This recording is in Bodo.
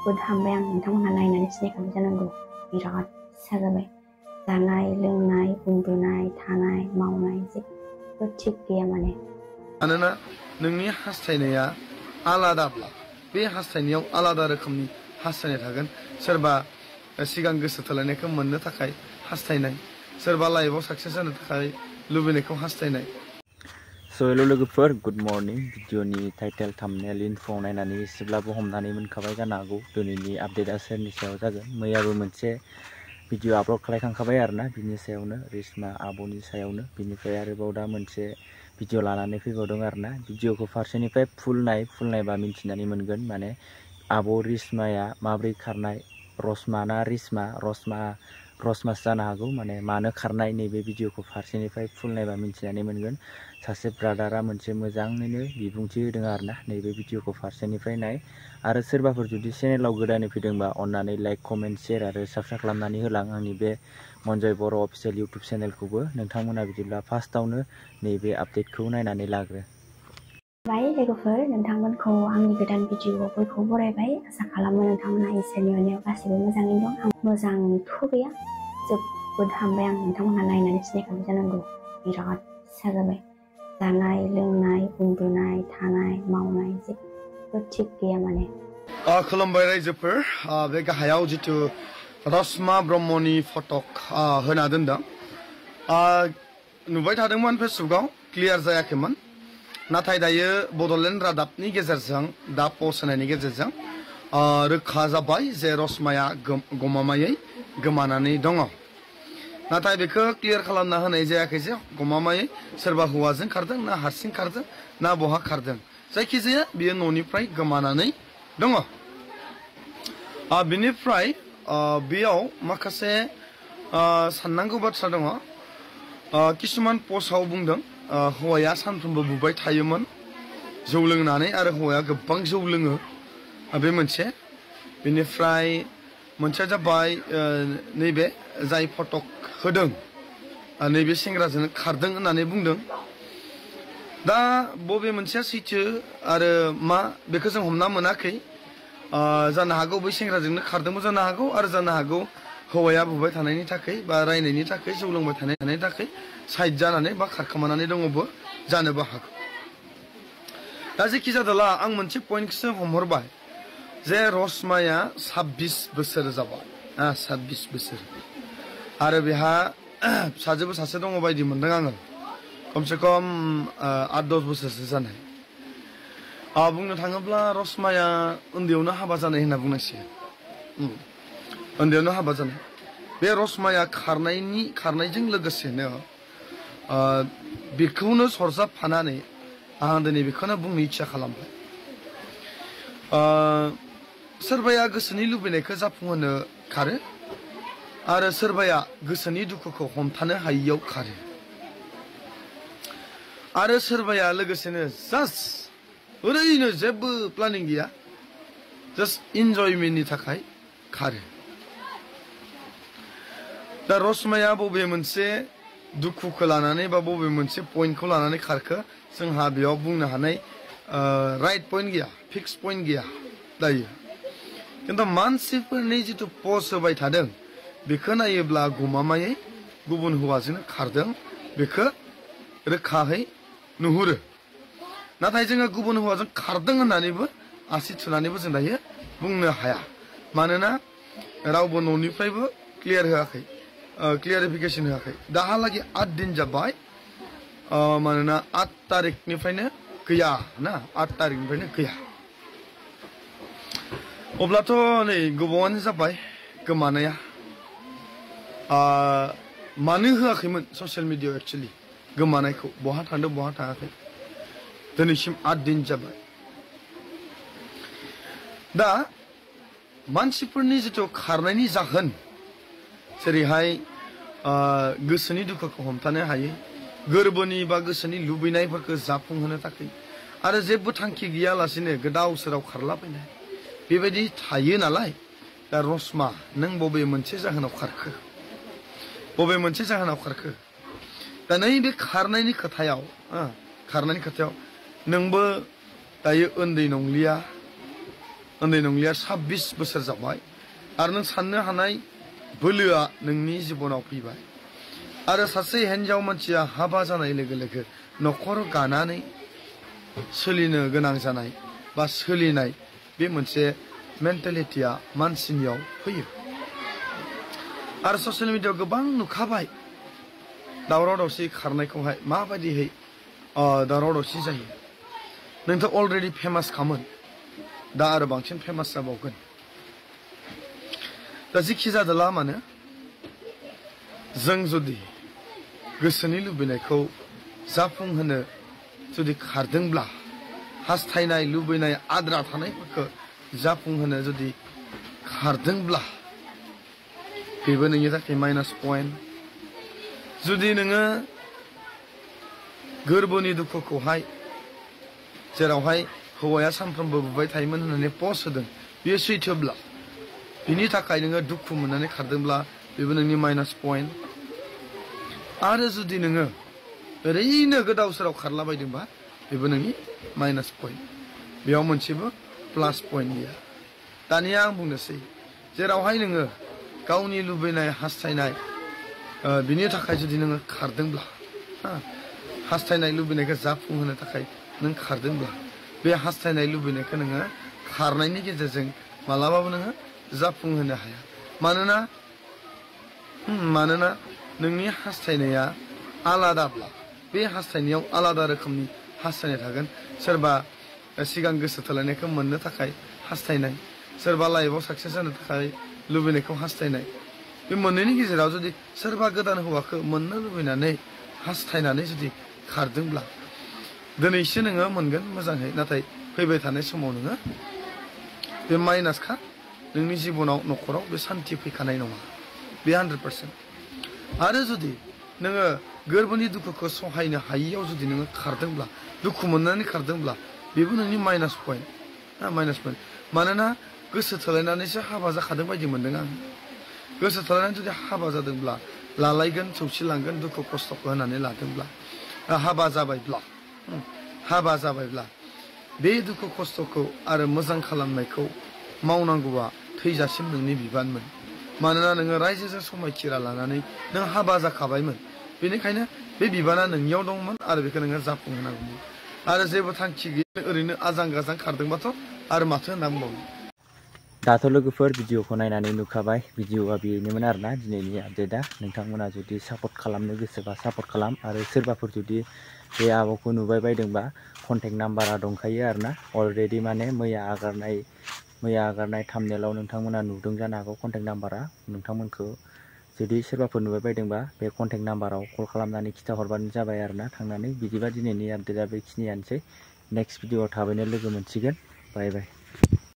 जोबोद हामबाय आं नोंथांमोनहा नायनानै सिनायखाबाय जानांगौ बिराद साजाबाय जानाय लोंनाय उन्दुनाय थानाय मावनाय जेबो थिग गैया मानोना नोंनि हास्थायनाया आलादाब्ला बे हास्थायनायाव आलादा रोखोमनि हास्थायनाय थागोन सोरबा सिगां गोसो थोलायनायखौ मोननो थाखाय हास्थायनाय सोरबा लाइफआव साक्सेस जानो थाखाय लुबैनायखौ हास्थायनाय हेलो लोगोफोर गुड मर्निं भिडिअनि टाइटेल थाम्बनेल इनफ'आव नायनानै एसेब्लाबो हमनानै मोनखाबाय जानो हागौ दिनैनि आपडेटआ सोरनि सायाव जागोन मैयाबो मोनसे भिडिअ आपल'ड खालामखांखाबाय आरोना बिनि सायावनो रिस्मा आब'नि सायावनो बिनिफ्राय आरोबाव दा मोनसे भिडिअ लानानै फैबावदों आरोना भिडिअखौ फारसेनिफ्राय फुल नायबा मिन्थिनानै मोनगोन माने आब' रिस्माया माब्रै खारनाय रसमा ना रिस्मा रसमासो जानो हागौ माने मानो खारनाय नैबे भिडिअखौ फारसेनिफ्राय फुल नायबा मिन्थिनानै मोनगोन सासे ब्रादारा मोनसे मोजाङैनो बिबुंथि होदों आरोना नैबे भिडिअखौ फारसेनिफ्राय नाय आरो सोरबाफोर जुदि चेनेलाव गोदानै फैदोंबा अन्नानै लाइक कमेन्ट शेयार आरो साबस्क्राइब खालामनानै होलां आंनि बे मनजय बर' अफिसियेल इउटुब चेनेलखौबो नोंथांमोना बिदिब्ला फार्स्टआवनो नैबे आपडेटखौ नायनानै लाग्रो बाय लोगोफोर नोंथांमोनखौ आंनि गोदान भिडिअआव बयखौबो बरायबाय आसा खालामो नोंथांमोना इसोरनि अननायाव गासिबो मोजाङैनो दं आं मोजांथ' गैया जोबोद हामबाय आं नोंथांमोनहा नायनानै सिनायखाबाय जानांगौ बिराद साजाबाय जानाय लोंनाय उन्दुनाय थानाय मावनाय जेबो थिग गैया खुलुमबाय रायजोफोर बे गाहायाव जितु रसमा ब्रह्मनि फटक होना दोनदों नुबाय थादोंमोन फेसबुकआव क्लियार जायाखैमोन नाथाय दायो बड'लेण्ड रादाबनि गेजेरजों दा पस्ट होनायनि गेजेरजों रोखा जाबाय जे रसमाया गमामायै गोमानानै दङ नाथाय बेखौ क्लियार खालामना होनाय जायाखै जे गमामायै सोरबा हौवाजों खारदों ना हारसिं खारदों ना बहा खारदों जायखिजाया बियो न'निफ्राय गोमानानै दङ बिनिफ्राय बेयाव माखासे साननांगौ बाथ्रा दङ किसुमान पस्टआव बुंदों हौवाया सानफ्रोमबो बुबाय थायोमोन जौ लोंनानै आरो हौवाया गोबां जौ लोङो बे मोनसे बेनिफ्राय मोनसेया जाबाय नैबे जाय फटक होदों नैबे सेंग्राजों खारदों होननानै बुंदों दा बबे मोनसेया सैथो आरो मा बेखौ जों हमना मोनाखै जानो हागौ बै सेंग्राजोंनो खारदोंबो जानो हागौ आरो जानो हागौ हौवाया बुबाय थानायनि थाखाय बा रायनायनि थाखाय जौ लोंबाय थानायनि थाखाय साइड जानानै बा खारखोमानानै दङबो जानोबो हागौ दा जेखि जादोला आं मोनसे पइन्टखौसो हमहरबाय जे रसमाया 26 बोसोर जाबाय 26 बोसोर आरो बेहा फिसाजोबो सासे दङ बायदि मोनदों आङो खमसे खम 8-10 बोसोरसो जानाय बुंनो थाङोब्ला रसमाया उन्दैयावनो हाबा जानाय होनना बुंनांसिगोन उन्दैयावनो हाबा जानाय बे रसमाया खारनायजों लोगोसेनो बेखौनो सरजाबफानानै आं दिनै बेखौनो बुंनो इच्छा खालामबाय सोरबाया गोसोनि लुबैनायखौ जाफुंहोनो खारो आरो सोरबाया गोसोनि दुखुखौ हमथानो हायियाव खारो आरो सोरबाया लोगोसेनो जास्ट ओरैनो जेबो प्लानिं गैया जास्ट इन्जयमेन्टनि थाखाय खारो दा रसमाया बबे मोनसे दुखुखौ लानानै बा बबे मोनसे पइन्टखौ लानानै खारखो जोंहा बेयाव बुंनो हानाय राइट पइन्ट गैया फिक्स पइन्ट गैया दायो खिन्थु मानसिफोरनि जिथु पस्ट होबाय थादों बेखौ नायोब्ला गमामायै गुबुन हौवाजों खारदों बेखौ रोखाहै नुहुरो नाथाय जोङो गुबुन हौवाजों खारदों होननानैबो आसि थुनानैबो जों दायो बुंनो हाया मानोना रावबो न'निफ्रायबो क्लियारिफिकेसन होआखै दाहालागै 8 दिन जाबाय मानोना 8 तारिखनिफ्रायनो गैया ना 8 तारिखनिफ्रायनो गैया अब्लाथ' नै गोबावानो जाबाय गोमानाया मानो होआखैमोन ससियेल मिडियायाव एक्चुअलि गोमानायखौ बहा थांदों बहा थाङाखै दिनैसिम 8 दिन जाबाय दा मानसिफोरनि जिथु खारनायनि जाहोन जेरैहाय गोसोनि दुखुखौ हमथानो हायै गोरबोनि बा गोसोनि लुबैनायफोरखौ जाफुंहोनो थाखाय आरो जेबो थांखि गैयालासेनो गोदाव सोराव खारलाबायनाय बेबायदि थायो नालाय दा रसमा नों बबे मोनसे जाहोनाव खारखो दा नैबे खारनायनि खोथायाव नोंबो दायो उन्दै नंलिया उन्दै नंलिया 26 बोसोर जाबाय आरो नों साननो हानाय बोलोआ नोंनि जिबनाव फैबाय आरो सासे हिन्जाव मानसिया हाबा जानाय लोगो लोगो न'खर गानानै सोलिनो गोनां जानाय बा सोलिनाय बे मोनसे मेन्टेलिटिया मानसिनियाव फैयो आरो ससियेल मिडियायाव गोबां नुखाबाय दावराव दावसि खारनायखौहाय माबायदिहै दावराव दावसि जायो नोंथ' अलरेडि फेमास खामोन दा आरो बांसिन फेमास जाबावगोन दा जिखि जादोला मानो जों जुदि गोसोनि लुबैनायखौ जाफुंहोनो जुदि खारदोंब्ला हास्थायनाय लुबैनाय आद्रा थानायफोरखौ जाफुंहोनो जुदि खारदोंब्ला बेबो नोंनि थाखाय माइनास पइन्ट जुदि नोङो गोरबोनि दुखुखौहाय जेरावहाय हौवाया सानफ्रोमबो बुबाय थायोमोन होननानै पस्ट होदों बेयो सैथोब्ला बिनि थाखाय नोङो दुखु मोननानै खारदोंब्ला बेबो नोंनि माइनास पइन्ट आरो जुदि नोङो ओरैनो गोदाव सोराव खारलाबायदोंबा बेबो नोंनि माइनास पइन्ट बेयाव मोनसेबो प्लास पइन्ट गैया दानिया आं बुंनोसै जेरावहाय नोङो गावनि लुबैनाय हास्थायनाय बिनि थाखाय जुदि नोङो खारदोंब्ला हास्थायनाय लुबैनायखौ जाफुंहोनो थाखाय नों खारदोंब्ला बे हास्थायनाय लुबैनायखौ नोङो खारनायनि गेजेरजों मालाबाबो नोङो जाफुंहोनो हाया मानोना नोंनि हास्थायनाया आलादाब्ला बे हास्थायनायाव आलादा रोखोमनि हास्थायनाय थागोन सोरबा सिगां गोसो थोलायनायखौ मोननो थाखाय हास्थायनाय सोरबा लाइफआव साक्सेस जानो थाखाय लुबैनायखौ हास्थायनाय बे मोननैनि गेजेराव जुदि सोरबा गोदान हौवाखौ मोननो लुबैनानै हास्थायनानै जुदि खारदोंब्ला दिनैसो नोङो मोनगोन मोजाङै नाथाय फैबाय थानाय समाव नोङो बे माइनासखा नोंनि जिबनाव न'खराव बे सान्थि फैखानाय नङा बे 100% आरो जुदि नोङो गोरबोनि दुखुखौ सहायनो हायियाव जुदि नोङो खारदोंब्ला दुखु मोननानै खारदोंब्ला बेबो नोंनि माइनास पइन्ट मानोना गोसो थोलायनानैसो हाबा जाखादों बायदि मोनदों आं गोसो थोलायनानै जुदि हाबा जादोंब्ला लालायगोन सौसिलांगोन दुखु खस्थ'खौ होनानै लादोंब्ला हाबा जाबायब्ला बे दुखु खस्थ'खौ आरो मोजां खालामनायखौ मावनांगौआ थैजासिम नोंनि बिबानमोन मानोना नोङो रायजोजों समायखिरा लानानै नों हाबा जाखाबायमोन बेनिखायनो बे बिबाना नोंनियाव दंमोन आरो बेखौ नोङो जाफुंहोनांगौमोन आरो जेबो थांखि गैया ओरैनो आजां गाजां खारदोंबाथ' आरो माथो होनना बुंबावनो दाथ' लोगोफोर भिडिअखौ नायनानै नुखाबाय भिडिअआ बेनोमोन आरोना दिनैनि आपडेटआ नोंथांमोना जुदि सापर्ट खालामनो गोसोबा सापर्ट खालाम आरो सोरबाफोर जुदि बे आब'खौ नुबाय बायदोंबा कन्टेक्ट नाम्बारा दंखायो आरोना अलरेडि माने मैया आगारनाय थाम्बनेलाव नोंथांमोना नुदों जानो हागौ कन्टेक्ट नाम्बारा नोंथांमोनखौ जुदि सोरबाफोर नुबाय बायदोंबा बे कन्टेक्ट नाम्बाराव कल खालामनानै खिथाहरबानो जाबाय आरोना थांनानै बिदिबा दिनैनि आपडेटआ बेखिनियानोसै नेक्स्ट भिडिअआव थाबैनो लोगो मोनसिगोन बाय बाय